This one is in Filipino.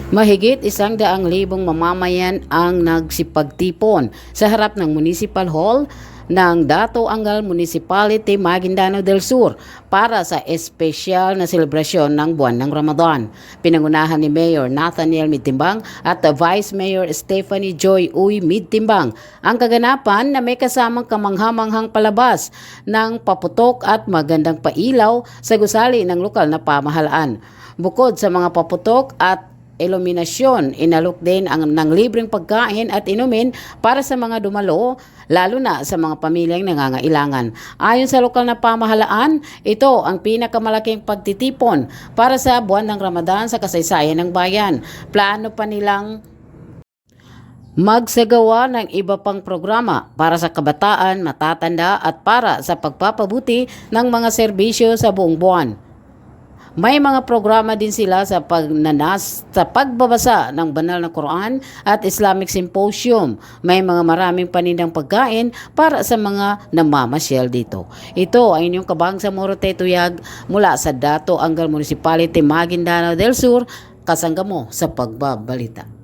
Mahigit 100,000 mamamayan ang nagsipagtipon sa harap ng Municipal Hall ng Dato Angal Municipality, Maguindanao del Sur para sa espesyal na selebrasyon ng buwan ng Ramadan. Pinangunahan ni Mayor Nathaniel Midtimbang at Vice Mayor Stephanie Joy Uy Midtimbang ang kaganapan na may kasamang kamanghamanghang palabas ng paputok at magandang pailaw sa gusali ng lokal na pamahalaan. Bukod sa mga paputok at iluminasyon, inalok din ng libreng pagkain at inumin para sa mga dumalo, lalo na sa mga pamilyang nangangailangan. Ayon sa lokal na pamahalaan, ito ang pinakamalaking pagtitipon para sa buwan ng Ramadan sa kasaysayan ng bayan. Plano pa nilang magsagawa ng iba pang programa para sa kabataan, matatanda at para sa pagpapabuti ng mga serbisyo sa buong buwan. May mga programa din sila sa pagbabasa ng banal na Quran at Islamic Symposium. May mga maraming panindang pagkain para sa mga namamasyal dito. Ito ay inyong Kabangsa Moro Tetuyag mula sa Dato Angal Municipality, Maguindanao del Sur, kasangga mo sa pagbabalita.